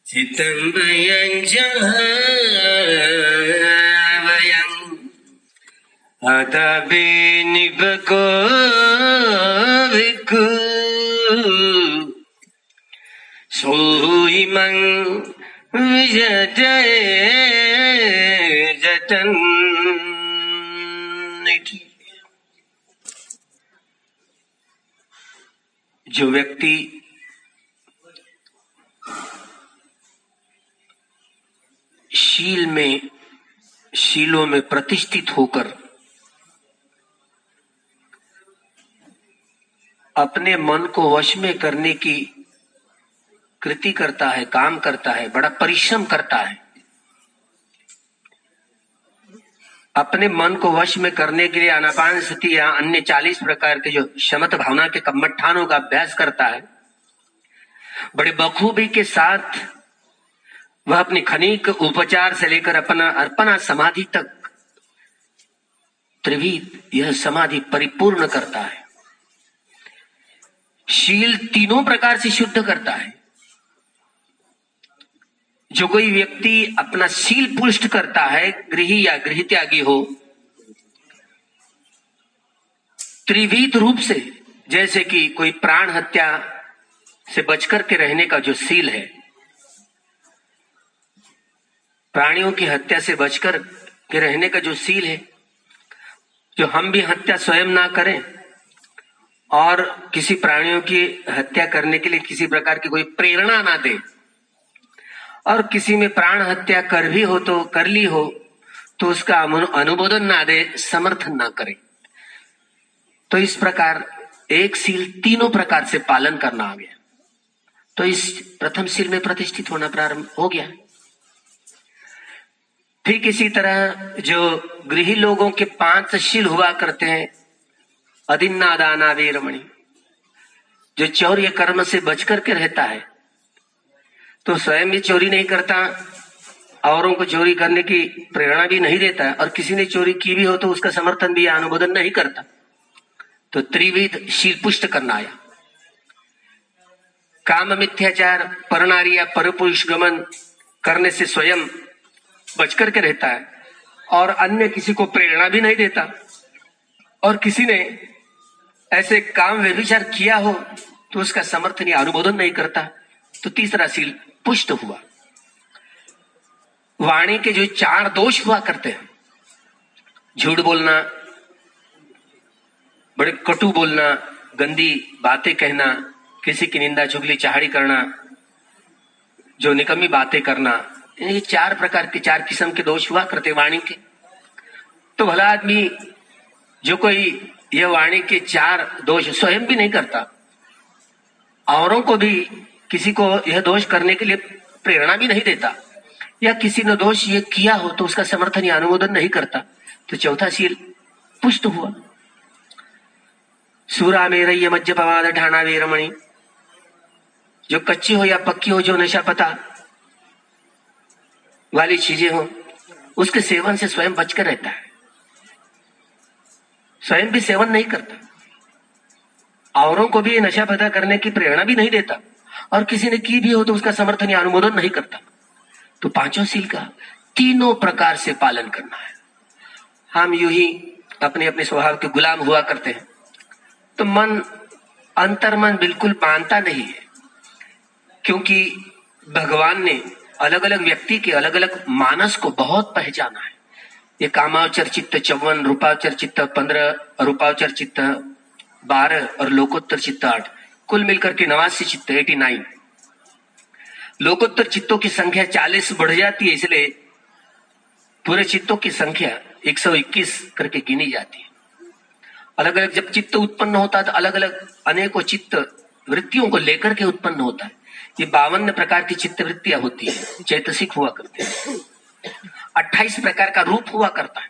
चित्तं वयं अतपि निपको भिक्खु सोहिमं विजते जतन। जो व्यक्ति शीलों में प्रतिष्ठित होकर अपने मन को वश में करने की कृति करता है, काम करता है, बड़ा परिश्रम करता है, अपने मन को वश में करने के लिए आनापानसति या अन्य 40 प्रकार के जो शमत भावना के कम्मठानों का अभ्यास करता है, बड़े बखूबी के साथ वह अपनी खनिक उपचार से लेकर अपना अर्पणा समाधि तक त्रिविध यह समाधि परिपूर्ण करता है। शील तीनों प्रकार से शुद्ध करता है। जो कोई व्यक्ति अपना शील पुष्ट करता है, गृही या गृह त्यागी हो, त्रिविध रूप से, जैसे कि कोई प्राण हत्या से बचकर के रहने का जो शील है, प्राणियों की हत्या से बचकर के रहने का जो शील है, जो हम भी हत्या स्वयं ना करें और किसी प्राणियों की हत्या करने के लिए किसी प्रकार की कोई प्रेरणा ना दे, और किसी में प्राण हत्या कर भी हो तो कर ली हो तो उसका अनुमोदन ना दे, समर्थन ना करे। तो इस प्रकार एक शील तीनों प्रकार से पालन करना आ गया। तो इस प्रथम शील में प्रतिष्ठित होना प्रारंभ हो गया। ठीक इसी तरह जो गृही लोगों के 5 शील हुआ करते हैं, अदिन्ना दाना वीरमणि, जो चौर्य कर्म से बचकर के रहता है, तो स्वयं भी चोरी नहीं करता, औरों को चोरी करने की प्रेरणा भी नहीं देता, और किसी ने चोरी की भी हो तो उसका समर्थन भी या अनुमोदन नहीं करता। तो त्रिविध शील पुष्ट करना आया। काम मिथ्याचार, परनारी या परपुरुष गमन करने से स्वयं बचकर के रहता है और अन्य किसी को प्रेरणा भी नहीं देता, और किसी ने ऐसे काम व्यभिचार किया हो तो उसका समर्थन या अनुमोदन नहीं करता। तो तीसरा शील पुष्ट हुआ। वाणी के जो 4 दोष हुआ करते हैं, झूठ बोलना, बड़े कटु बोलना, गंदी बातें कहना, किसी की निंदा चुगली चाहड़ी करना, जो निकम्मी बातें करना, ये 4 प्रकार के 4 किस्म के दोष हुआ करते वाणी के। तो भला आदमी जो कोई यह वाणी के 4 दोष स्वयं भी नहीं करता, औरों को भी किसी को यह दोष करने के लिए प्रेरणा भी नहीं देता, या किसी ने दोष ये किया हो तो उसका समर्थन या अनुमोदन नहीं करता, तो चौथा शील पुष्ट हुआ। सूरा मेरय मज्जपवाद ढाणा वीरमणि, जो कच्ची हो या पक्की हो, जो नशा पता वाली चीजें हो, उसके सेवन से स्वयं बचकर रहता है, स्वयं भी सेवन नहीं करता, औरों को भी नशा पता करने की प्रेरणा भी नहीं देता, और किसी ने की भी हो तो उसका समर्थन या अनुमोदन नहीं करता। तो 5 शील का तीनों प्रकार से पालन करना है। हम यूं ही अपने अपने स्वभाव के गुलाम हुआ करते हैं, तो मन अंतर्मन बिल्कुल मानता नहीं है, क्योंकि भगवान ने अलग अलग व्यक्ति के अलग अलग मानस को बहुत पहचाना है। ये कामावचर चित्त 54, रूपावचर चित्त 15, रूपावचर चित्त 12 और लोकोत्तर चित्त 8, कुल मिलकर के 89 चित्त 89। लोकोत्तर चित्तों की संख्या 40 बढ़ जाती है, इसलिए पूरे चित्तों की संख्या 121 करके गिनी जाती है। अलग अलग जब चित्त उत्पन्न होता है तो अलग अलग अनेकों चित्त वृत्तियों को लेकर के उत्पन्न होता है। ये 52 प्रकार की चित्त वृत्तियां होती है, चैतसिक हुआ करते हैं। 28 प्रकार का रूप हुआ करता है,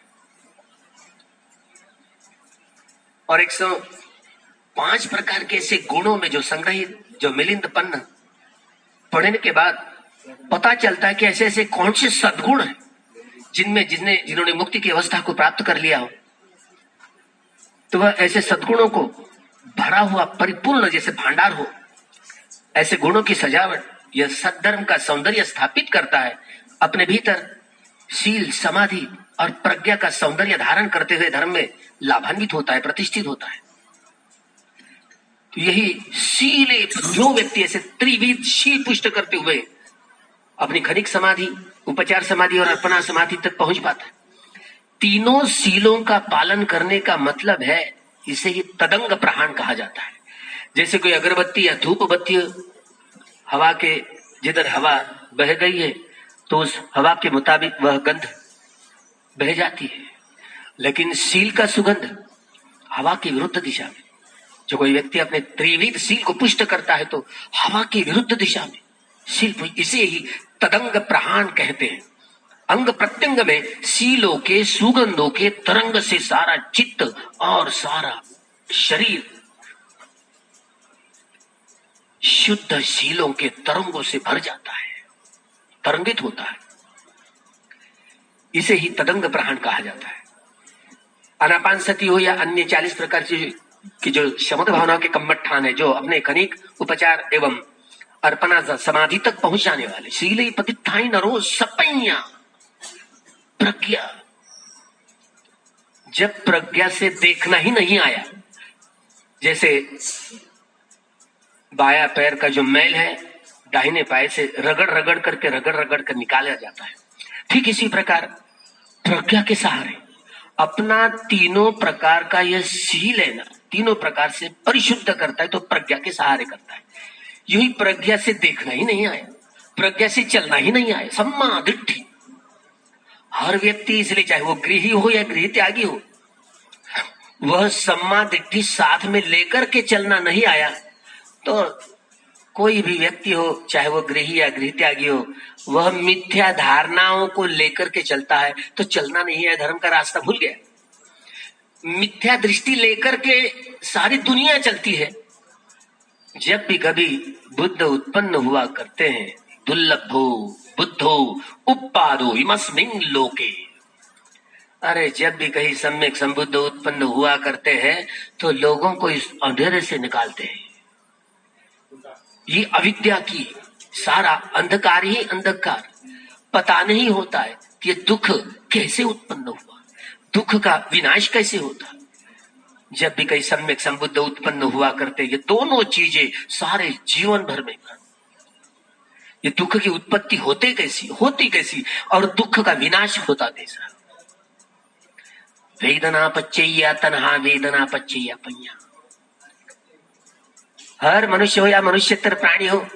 और 105 प्रकार के ऐसे गुणों में जो संग्रहित, जो मिलिंदपन्न पढ़ने के बाद पता चलता है कि ऐसे ऐसे कौन से सद्गुण हैं जिन्होंने मुक्ति की अवस्था को प्राप्त कर लिया हो, तो वह ऐसे सद्गुणों को भरा हुआ परिपूर्ण जैसे भांडार हो, ऐसे गुणों की सजावट यह सद्धर्म का सौंदर्य स्थापित करता है, अपने भीतर शील, समाधि और प्रज्ञा का सौंदर्य धारण करते हुए धर्म में लाभान्वित होता है, प्रतिष्ठित होता है। तो यही शीले जो व्यक्ति ऐसे त्रिविध शील पुष्ट करते हुए अपनी खनिक समाधि, उपचार समाधि और अर्पणा समाधि तक पहुंच पाता है। तीनों शीलों का पालन करने का मतलब है, इसे ही तदंग प्रहाण कहा जाता है। जैसे कोई अगरबत्ती या धूप बत्ती हवा के जिधर हवा बह गई है तो उस हवा के मुताबिक वह गंध बह जाती है, लेकिन शील का सुगंध हवा की विरुद्ध दिशा में। जो कोई व्यक्ति अपने त्रिविध शील को पुष्ट करता है तो हवा की विरुद्ध दिशा में शील, इसे ही तदंग प्रहाण कहते हैं। अंग प्रत्यंग में शीलों के सुगंधों के तरंग से सारा चित्त और सारा शरीर शुद्ध शीलों के तरंगों से भर जाता है, तरंगित होता है। इसे ही तदंग प्रहाण कहा जाता है। अनापान सती हो या अन्य 40 प्रकार की जो शमद भावनाओं के कम्मठान है, जो अपने खनिक, उपचार एवं अर्पणा समाधि तक पहुंच जाने वाले शीले पतिथाई नरो सपैया प्रज्ञा। जब प्रज्ञा से देखना ही नहीं आया, जैसे बाया पैर का जो मैल है दाहिने पाए से रगड़ रगड़ कर निकाला जाता है, ठीक इसी प्रकार प्रज्ञा के सहारे अपना तीनों प्रकार का यह शील है ना, तीनों प्रकार से परिशुद्ध करता है, तो प्रज्ञा के सहारे करता है। यही प्रज्ञा से देखना ही नहीं आया, प्रज्ञा से चलना ही नहीं आया, सम्मा दृष्टि। हर व्यक्ति, इसलिए चाहे वो गृही हो या गृह त्यागी हो, वह सम्मा दृष्टि साथ में लेकर के चलना नहीं आया तो कोई भी व्यक्ति हो, चाहे वो गृही या गृह त्यागी हो, वह मिथ्या धारणाओं को लेकर के चलता है तो चलना नहीं है, धर्म का रास्ता भूल गया। मिथ्या दृष्टि लेकर के सारी दुनिया चलती है। जब भी कभी बुद्ध उत्पन्न हुआ करते हैं, दुर्लभो बुद्धो उपादो इमस्मिन् लोके, अरे जब भी कहीं सम्यक संबुद्ध उत्पन्न हुआ करते हैं तो लोगों को इस अंधेरे से निकालते हैं। ये अविद्या की सारा अंधकार ही अंधकार, पता नहीं होता है कि दुख कैसे उत्पन्न हुआ, दुख का विनाश कैसे होता। जब भी कहीं सम्यक संबुद्ध उत्पन्न हुआ करते, ये दोनों चीजें सारे जीवन भर में, ये दुख की उत्पत्ति होती कैसी और दुख का विनाश होता कैसा। वेदना पच्चैया तन्हा वेदना पच्चैया पैया। हर मनुष्य हो या मनुष्यतर प्राणी हो,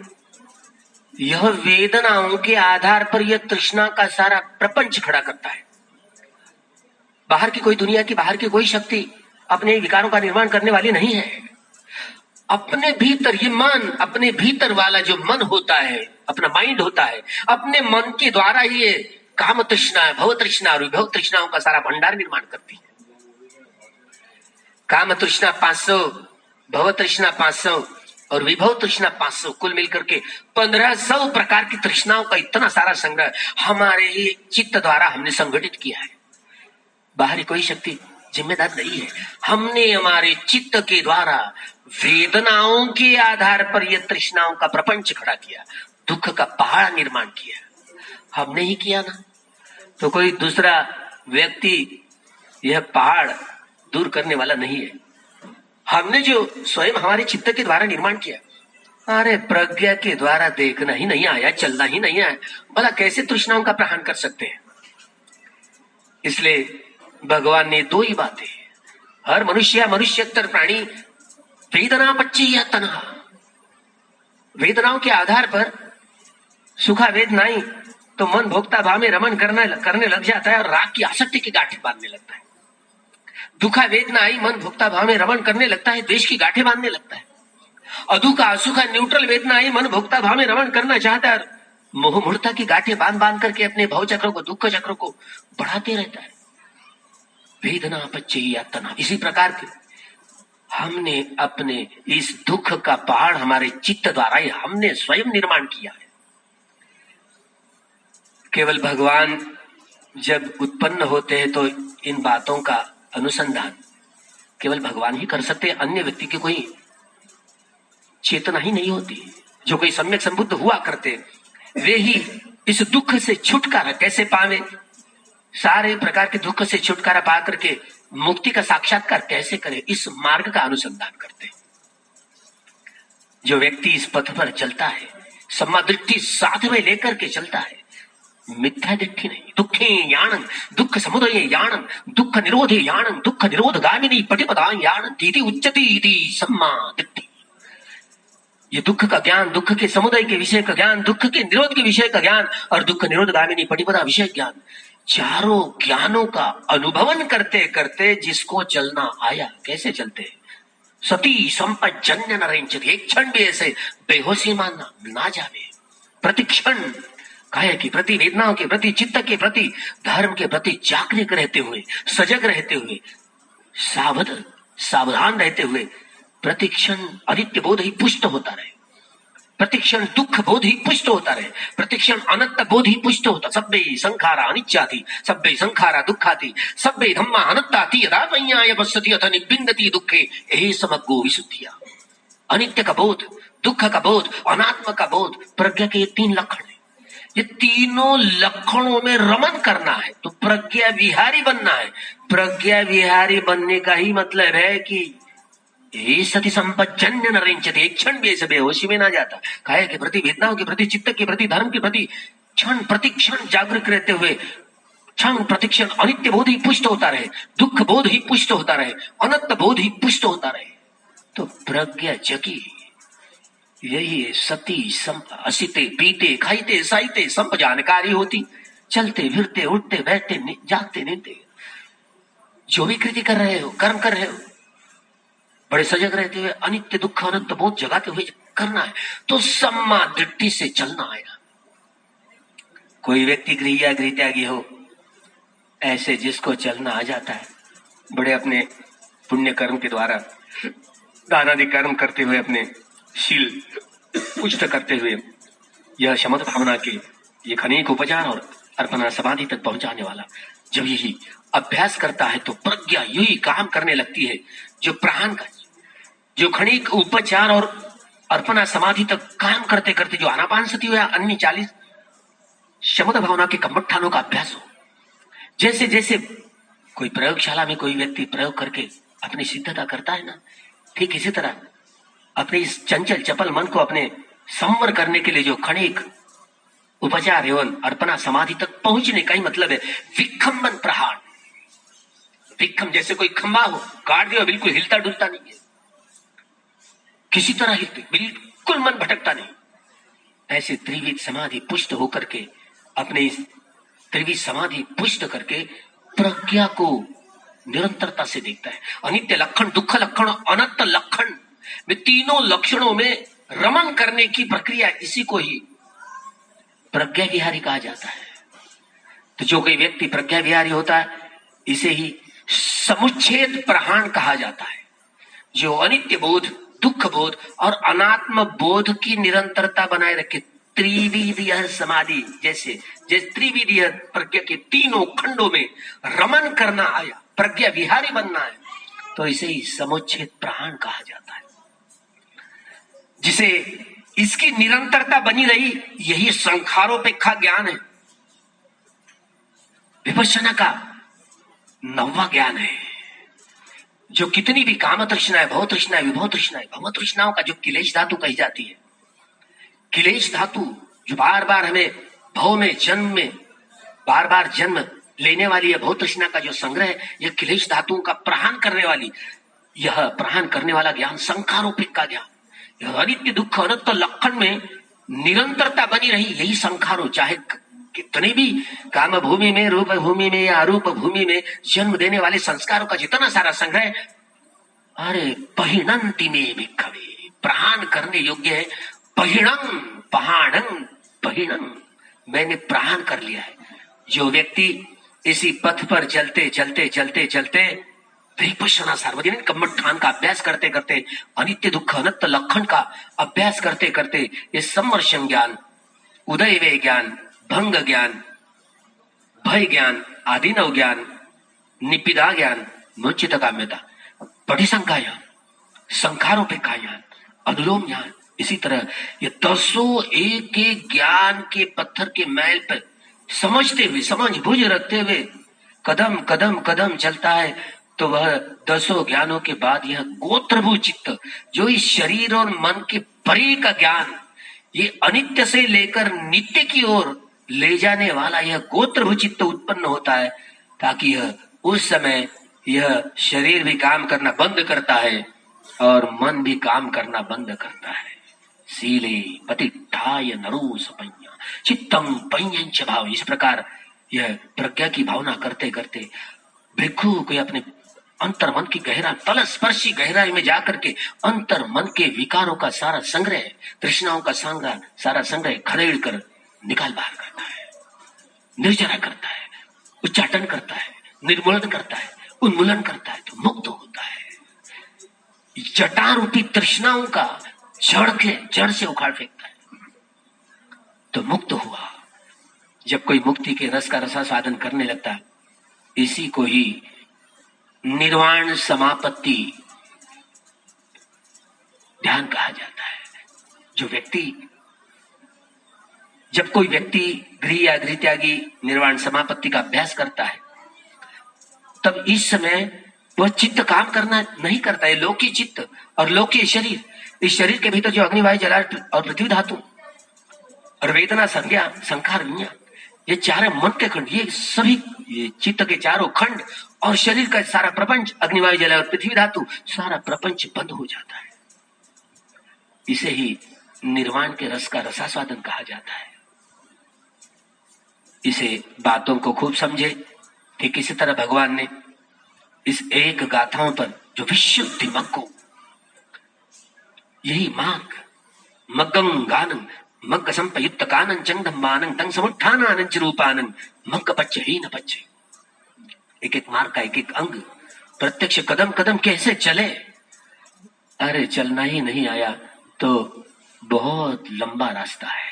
यह वेदनाओं के आधार पर यह तृष्णा का सारा प्रपंच खड़ा करता है। बाहर की कोई दुनिया की, बाहर की कोई शक्ति अपने विकारों का निर्माण करने वाली नहीं है। अपने भीतर ये मन, अपने भीतर वाला जो मन होता है, अपना माइंड होता है, अपने मन के द्वारा ही ये काम तृष्णा, भव तृष्णा और विभव तृष्णाओं का सारा भंडार निर्माण करती है। काम तृष्णा 500, भव तृष्णा 500 और विभव तृष्णा 500, कुल मिलकर के 1500 प्रकार की तृष्णाओं का इतना सारा संग्रह हमारे ही चित्त द्वारा हमने संगठित किया है। बाहरी कोई शक्ति जिम्मेदार नहीं है। हमने हमारे चित्त के द्वारा वेदनाओं के आधार पर यह तृष्णाओं का प्रपंच खड़ा किया, दुख का पहाड़ निर्माण किया। हमने ही किया ना, तो कोई दूसरा व्यक्ति यह पहाड़ दूर करने वाला नहीं है। हमने जो स्वयं हमारे चित्त के द्वारा निर्माण किया। अरे प्रज्ञा के द्वारा देखना ही नहीं आया, चलना ही नहीं आया, भला कैसे तृष्णाओं का प्रहार कर सकते हैं। इसलिए भगवान ने दो ही बातें, हर मनुष्य मनुष्यतर प्राणी वेदना पच्चैया तन्हा, वेदनाओं के आधार पर सुखा वेदनाएं तो मन भोक्ता भाव में रमन करने लग जाता है और राग की आसक्ति की गांठें बांधने लगता है। दुखा वेदना आई, मन भोक्ता भाव में रमन करने लगता है, द्वेष की गांठें बांधने लगता है। अदुखा असुखा न्यूट्रल वेदना आई, मन भोक्ता भाव में रमन करना चाहता है, मोह मूर्ता की गांठें बांध करके अपने भव चक्र को, दुख चक्र को बढ़ाते रहता है। वेदना पच्चैया तन्हा। इसी प्रकार के हमने अपने इस दुख का पहाड़ हमारे चित्त द्वारा ही हमने स्वयं निर्माण किया है। केवल भगवान जब उत्पन्न होते हैं तो इन बातों का अनुसंधान केवल भगवान ही कर सकते हैं, अन्य व्यक्ति की कोई चेतना ही नहीं होती। जो कोई सम्यक संबुद्ध हुआ करते वे ही इस दुख से छुटकारा कैसे पावे, सारे प्रकार के दुख से छुटकारा पा करके मुक्ति का साक्षात्कार कैसे करे, इस मार्ग का अनुसंधान करते हैं। जो व्यक्ति इस पथ पर चलता है, सम्मा दृष्टि साथ में लेकर के चलता है, मिथ्या दृष्टि नहीं, दुखे याणं दुख समुदये याणं दुख निरोधे याणं दुख निरोधगामिनी पटिपदां याणं इति उच्यते इति सम्मा दृष्टि। ये दुख का ज्ञान, दुख के समुदय के विषय का ज्ञान, दुख के निरोध के विषय का ज्ञान और दुख निरोधगामिनी पटिपदा विषय ज्ञान, चारों ज्ञानों का अनुभवन करते करते जिसको चलना आया, कैसे चलते हैं, सती संपजन्य न रेंचते, एक क्षण भी ऐसे बेहोशी मानना ना जावे, प्रतिक्षण काया के प्रति, वेदनाओं के प्रति, चित्त के प्रति, धर्म के प्रति जागरूक रहते हुए, सजग रहते हुए, सावधान रहते हुए प्रतिक्षण अनित्य बोध ही पुष्ट होता रहे, प्रतिक्षण दुख बोध ही पुष्ट होता रहे, प्रतिक्षण अनंत बोध ही पुष्ट होता। सब्बे संखारा अनित्याति सब्बे संखारा दुखाति सब्बे धम्मा अनत्ताति यदा मय्याय पश्यति अथ निबिन्दति दुःखे यही समग्रो विशुद्धिया। अनित्य का बोध, दुख का बोध, अनात्म का बोध, प्रज्ञा के ये तीन लक्षण है। ये तीनों लक्षणों में रमन करना है तो प्रज्ञा विहारी बनना है। प्रज्ञा विहारी बनने का ही मतलब है कि ये सती संपजन्य न रेंचते, एक क्षण भी ऐसे बेहोशी में ना जाता, काया के प्रति, वेदनाओं के प्रति, चित्त के प्रति, धर्म के प्रति क्षण प्रतिक्षण जागरूक रहते हुए क्षण प्रतिक्षण अनित्य बोध ही पुष्ट होता रहे, दुख बोध ही पुष्ट होता रहे, अनंत बोध ही पुष्ट होता रहे, तो प्रज्ञा जगी। यही है सती असिते पीते खाईते साईते संप जानकारी होती, चलते फिरते उठते बैठते जागते नींदते, जो भी कृति कर रहे हो, कर्म कर रहे हो, बड़े सजग रहते हुए अनित्य दुख अनंत बोध जगाते हुए करना है, तो सम्मा दृष्टि से चलना आएगा। कोई व्यक्ति गृह या गृह त्यागी हो, ऐसे जिसको चलना आ जाता है, बड़े अपने पुण्य कर्म के द्वारा दान आदि कर्म करते हुए, अपने शील पुष्ट करते हुए, यह शमत भावना के ये अनेक उपचार और अर्पणा समाधि तक पहुंचाने वाला जब यही अभ्यास करता है तो प्रज्ञा यही काम करने लगती है, जो प्राण का, जो क्षणिक उपचार और अर्पणा समाधि तक काम करते करते जो आनापान सती हो या अन्य 40 शमत भावना के कम्मठानों का अभ्यास हो, जैसे जैसे कोई प्रयोगशाला में कोई व्यक्ति प्रयोग करके अपनी सिद्धता करता है ना, ठीक इसी तरह अपने इस चंचल चपल मन को अपने संवर करने के लिए जो क्षणिक उपचार एवं अर्पणा समाधि तक पहुंचने का ही मतलब है विखंबन प्रहार। विखम जैसे कोई खंबा हो, काट दिया, बिल्कुल हिलता डुलता नहीं है, किसी तरह हिलते, बिल्कुल मन भटकता नहीं, ऐसे त्रिविध समाधि पुष्ट होकर के, अपने इस त्रिविध समाधि पुष्ट करके प्रज्ञा को निरंतरता से देखता है। अनित्य लक्षण, दुख लक्षण, अनंत लक्षण में, तीनों लक्षणों में रमन करने की प्रक्रिया, इसी को ही प्रज्ञा विहारी कहा जाता है। तो जो कोई व्यक्ति प्रज्ञा विहारी होता है, इसे ही समुच्छेद प्रहाण कहा जाता है, जो अनित्य बोध, दुख बोध और अनात्म बोध की निरंतरता बनाए रखे। त्रिविधीय समाधि जैसे त्रिविधीय प्रज्ञा के तीनों खंडों में रमन करना आया, प्रज्ञा विहारी बनना है, तो इसे ही समुच्छेद प्रहाण कहा जाता है। जिसे इसकी निरंतरता बनी रही, यही संखारोपेक्षा ज्ञान है, विपश्यना का 9वां ज्ञान है, जो कितनी भी काम तृष्णाएं, भव तृष्णाएं, विभव तृष्णाएं, भव तृष्णाओं का जो क्लेश धातु कही जाती है, क्लेश धातु जो बार बार हमें भव में, जन्म में बार बार जन्म लेने वाली है, भव तृष्णा का जो संग्रह है, यह क्लेश धातुओं का प्रहान करने वाली, यह प्रहान करने वाला ज्ञान संखारोपिक का ज्ञान, यह अनित्य दुख अनंत लक्षण में निरंतरता बनी रही, यही संखारो। चाहे कितने भी काम भूमि में, रूप भूमि में या अरूप भूमि में जन्म देने वाले संस्कारों का जितना सारा संग्रह, अरे पहिणंति में भिक्खवे, प्रहान करने योग्य है। पहिणं पहाणं पहिणं, मैंने प्रहान कर लिया है। जो व्यक्ति इसी पथ पर चलते चलते चलते चलते विपश्यना सार्वजनिक कम्मठान का अभ्यास करते करते, अनित्य दुख अनंत लक्षण का अभ्यास करते करते, ये समर्शन ज्ञान, उदय वे ज्ञान, भंग ज्ञान, भय ज्ञान, आदिनव ज्ञान, निपिदा ज्ञान, मुचित काम्यता, पटिशंका ज्ञान, संखारोपेक्षा ज्ञान, अनुलोम ज्ञान, इसी तरह ये दसों एक एक ज्ञान के पत्थर के मैल पर समझते हुए, समझ बुझ रखते हुए कदम कदम कदम चलता है, तो वह दसों ज्ञानों के बाद यह गोत्रभू चित्त, जो इस शरीर और मन के परे का ज्ञान, ये अनित्य से लेकर नित्य की ओर ले जाने वाला यह गोत्रभू चित्त उत्पन्न होता है, ताकि यह उस समय यह शरीर भी काम करना बंद करता है और मन भी काम करना बंद करता है। सीले पतिठाय नरो सपඤ्ඤा चित्तम पඤ्ඤंच भाव। इस प्रकार यह प्रज्ञा की भावना करते करते भिक्षु को अपने अंतर मन की गहरा तल स्पर्शी गहराई में जाकर के अंतर मन के विकारों का सारा संग्रह, तृष्णाओं का सारा संग्रह खदेड़ कर निकाल बाहर करता है, निर्जरा करता है, उच्चाटन करता है, निर्मूलन करता है, उन्मूलन करता है, तो मुक्त होता है। जटा रूपी तृष्णाओं का जड़ से उखाड़ फेंकता है, तो मुक्त हुआ। जब कोई मुक्ति के रस का रसास्वादन करने लगता है, इसी को ही निर्वाण समापत्ति ध्यान कहा जाता है। जब कोई व्यक्ति गृह या गृह त्यागी निर्वाण समापत्ति का अभ्यास करता है, तब इस समय वह चित्त काम करना नहीं करता है। लौकिक चित्त और लौकिक शरीर, इस शरीर के भीतर जो अग्नि वायु जल और पृथ्वी धातु और वेदना संज्ञा संखार विज्ञान, ये चार मन के खंड, ये सभी ये चित्त के चारों खंड और शरीर का सारा प्रपंच, अग्नि वायु जल और पृथ्वी धातु, सारा प्रपंच बंद हो जाता है। इसे ही निर्वाण के रस का रसास्वादन कहा जाता है। इसे बातों को खूब समझे कि किसी तरह भगवान ने इस एक गाथाओं पर जो विशुद्धि मग्गो, यही माग मग्गं गानं मग्ग संपयुक्त कानं चंदम मानं तंग समुत्थानानं च रूपानं मग्ग पच्च ही न पच्चे। एक एक मार्ग का एक एक अंग प्रत्यक्ष कदम कदम कैसे चले। अरे चलना ही नहीं आया तो बहुत लंबा रास्ता है।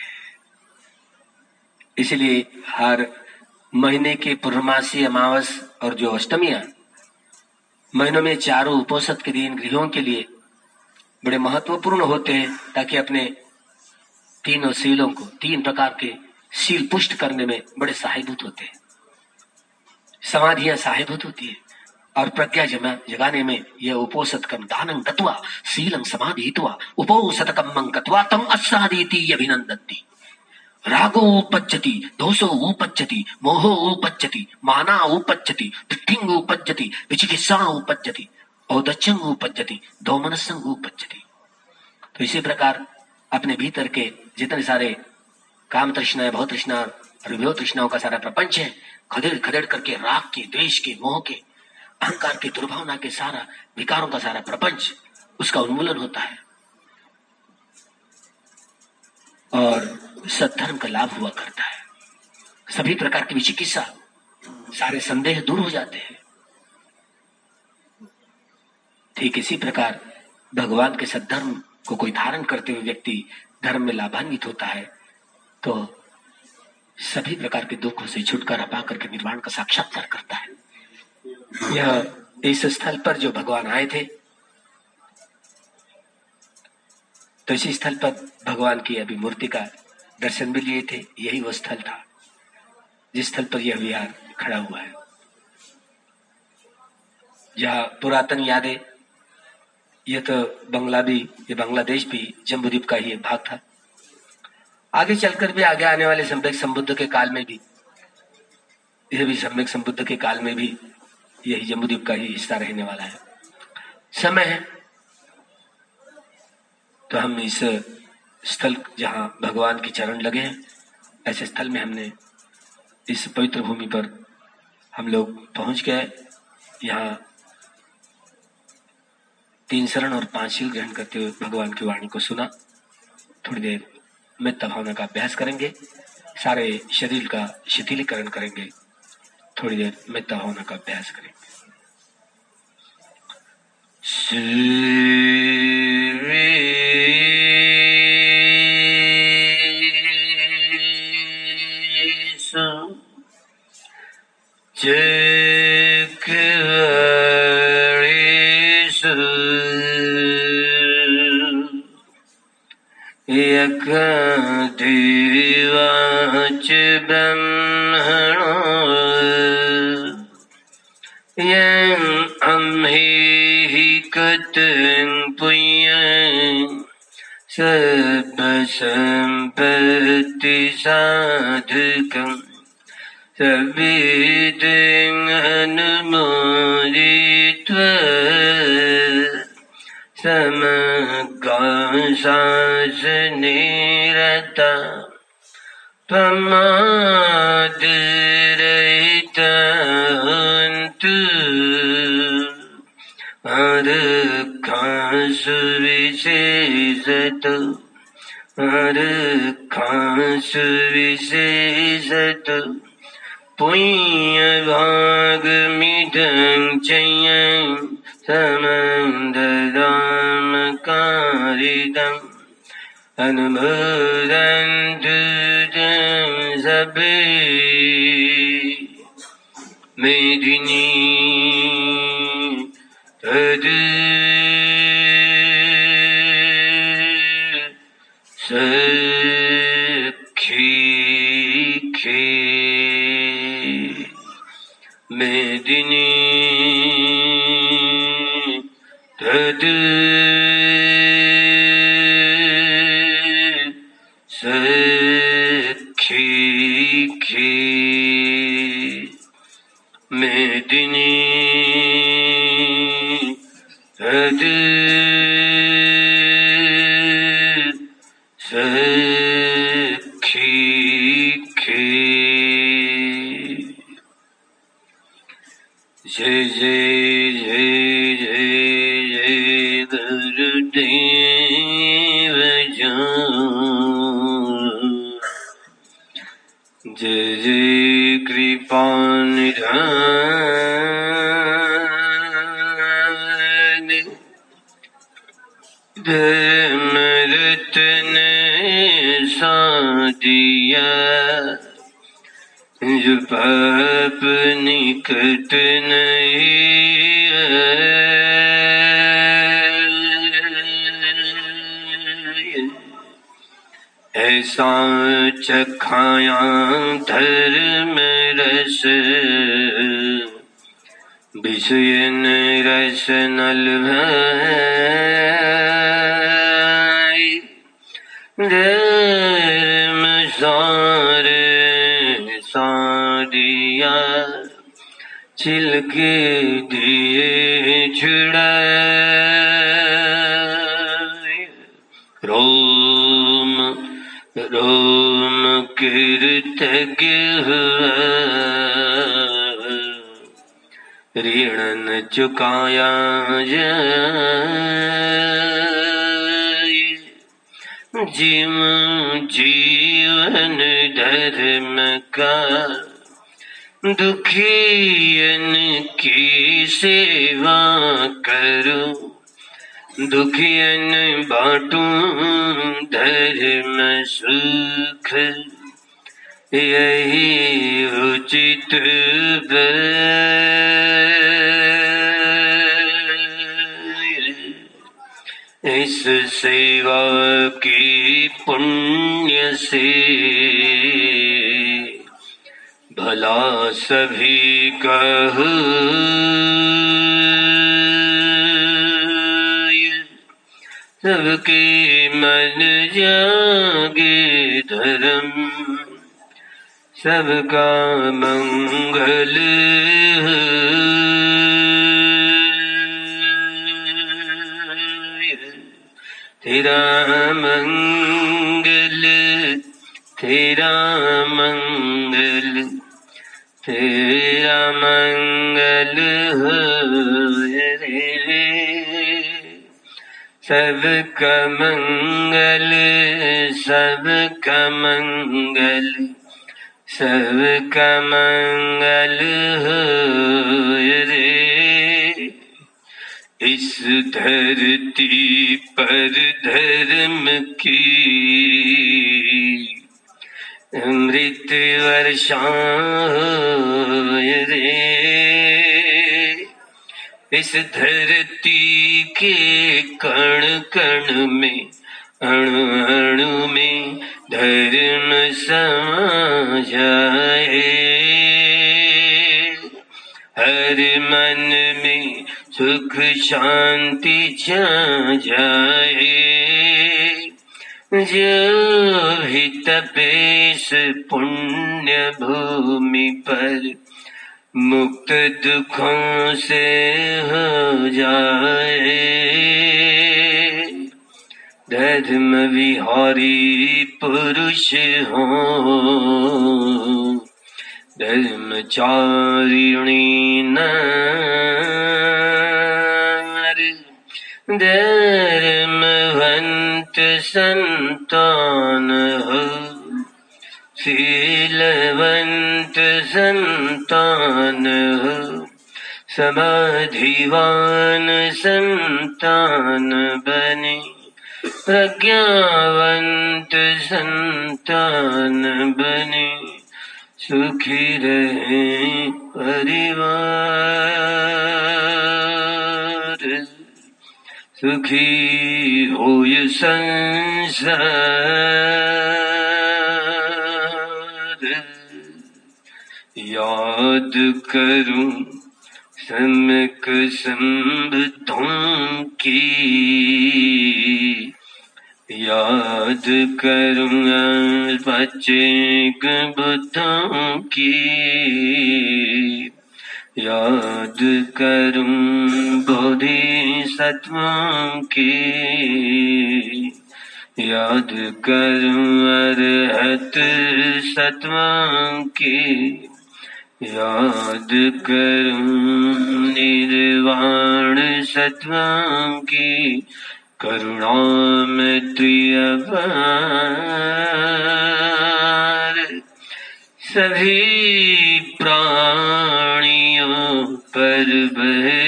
इसलिए हर महीने के पूर्णमासी, अमावस और जो अष्टमियां महीनों में चारों उपोषद के दिन गृहों के लिए बड़े महत्वपूर्ण होते हैं, ताकि अपने तीनों शीलों को, तीन प्रकार के शील पुष्ट करने में बड़े सहायभूत होते हैं। समाधियां सहायभूत होती है और प्रज्ञा जगाने में यह उपोषद कर्म दानं गत्वा शीलं समाधित्वा उपोषद कर्मं गत्वा तम अस्सादीति अभिनंदन्ति। रागो उपज्जति, दोषो उपज्जति, मोहो उपज्जति, माना उपज्जति, दृष्टिंग उपज्जति, विचिकित्सा उपज्जति, औदच्यं उपज्जति, दोमनसं उपज्जति। तो इसी प्रकार अपने भीतर के जितने सारे काम तृष्णा, भव तृष्णा और विभव तृष्णाओं का सारा प्रपंच है, खदेड़ खदेड़ करके राग के, द्वेष के, मोह के, अहंकार के, दुर्भावना के सारा विकारों का सारा प्रपंच, उसका उन्मूलन होता है और सद्धर्म का लाभ हुआ करता है। सभी प्रकार की विचिकित्सा, सारे संदेह दूर हो जाते हैं। ठीक इसी प्रकार भगवान के सद्धर्म को कोई धारण करते हुए व्यक्ति धर्म में लाभान्वित होता है, तो सभी प्रकार के दुखों से छुटकारा पा करके निर्वाण का साक्षात्कार करता है। यह इस स्थल पर जो भगवान आए थे, तो इसी स्थल पर भगवान की अभी मूर्ति का दर्शन भी लिए थे। यही वो स्थल था जिस स्थल पर यह विहार खड़ा हुआ है, जहाँ पुरातन यादें, यह तो ये बांग्लादेश भी जम्बूद्वीप का ही एक भाग था। आगे चलकर भी, आगे आने वाले सम्यक संबुद्ध के काल में भी, यह भी सम्यक संबुद्ध के काल में भी यही जम्बूद्वीप का ही हिस्सा रहने वाला है। समय है तो हम इस स्थल जहाँ भगवान के चरण लगे हैं, ऐसे स्थल में हमने इस पवित्र भूमि पर हम लोग पहुंच गए। यहाँ 3 शरण और 5 शील ग्रहण करते हुए भगवान की वाणी को सुना। थोड़ी देर मेत्ता भावना का अभ्यास करेंगे, सारे शरीर का शिथिलीकरण करेंगे, थोड़ी देर मेत्ता भावना का अभ्यास करेंगे। वाच ब्रह्मणो यं अम्हेहि कतं पुण्यं सर्वसम्पत्ति साधकं सवेदं अनुमोदित्वा समग्रशासने रता प्रमादरहितन्तु आरक्षांसु विशेषतो आरक्षांसु विशेषतो पुण्यभागमिदं चयं समन्ददामकारिदम् अनुमोदन्तु तं सभे मेदिनी तद् सखी मेदिनी तद् सखी मेदिनी तद् सखी जय जय जय जय जय गुरुदेव जय जय कृपानिधान धर्मरत्न सादिया जो पाप निकट नहीं ऐसा चखाया धर्म रस विषयन रस नल धर्म सार सारिया छिलके दिए छुड़ाए रोम रोम कीर्तज्ञ हुआ ऋण न चुकाया जाए जीव जीवन धर्म का दुखियन की सेवा करूं दुखियन बाटूं धर्म सुख यही उचित इस सेवा की पुण्य से भला सभी कहो सबके मन जागे धर्म सबका मंगल तेरा मंगल तेरा मंगल तेरा मंगल हो रे सबका मंगल सबका मंगल सबका मंगल हो रे इस धरती पर धर्म की अमृत वर्षा रे इस धरती के कण कण में अणु अणु में धर्म समाजाए, हर मन में सुख शांति छा जाए। जो भी तपेश पुण्य भूमि पर मुक्त दुखों से हो जाए। धर्म विहारी पुरुष हो, धर्मचारिणी नारी, धर्मवंत संतान हो, शीलवंत संतान हो, समाधिवान संतान बने, प्रज्ञावंत संतान बने, सुखी रहे परिवार, सुखी हो ये संसार। याद करूं सम्यक संबुद्धों की, याद करूंगा पच्चेक बुद्धों की, याद करूं बोधिसत्वों की, याद करूं अरहत सत्वों की, याद करूं निर्वाण सत्वों की, करुणा मैत्री अपार। सभी प्राणियों पर बहे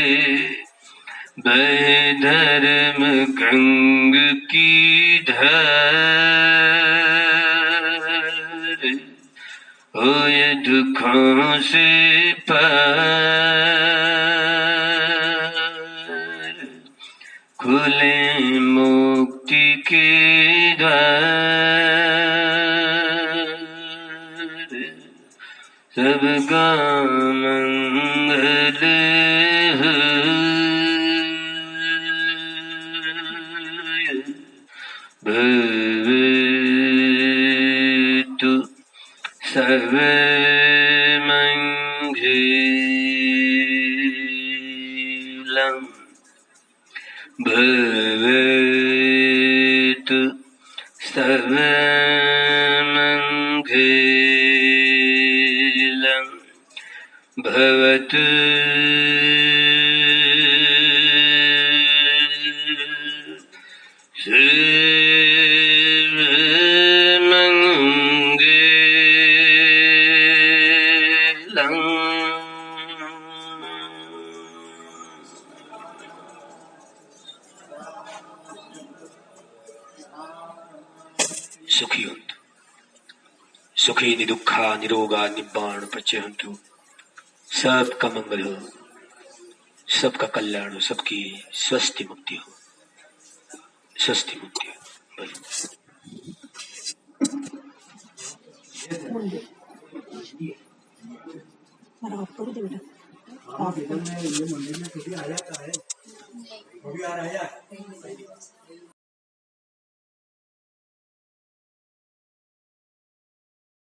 धर्म गंग की धार। होए दुखों से पार, खुले मुक्ति के द्वार। सबका मंगल हो, भवतु सर्वमंगलम्, भवतु सर्वमंगलम्, भवतु सुखी हंतु, सुखी निदुखा निरोगा निब्बाण प्रचयन्तु। सबका मंगल हो, सबका कल्याण हो, सबकी स्वस्थ मुक्ति हो, स्वस्थ मुक्ति हो। मंदिर में ये मंदिर में छुट्टी आ जाता है, अभी आ रहा है।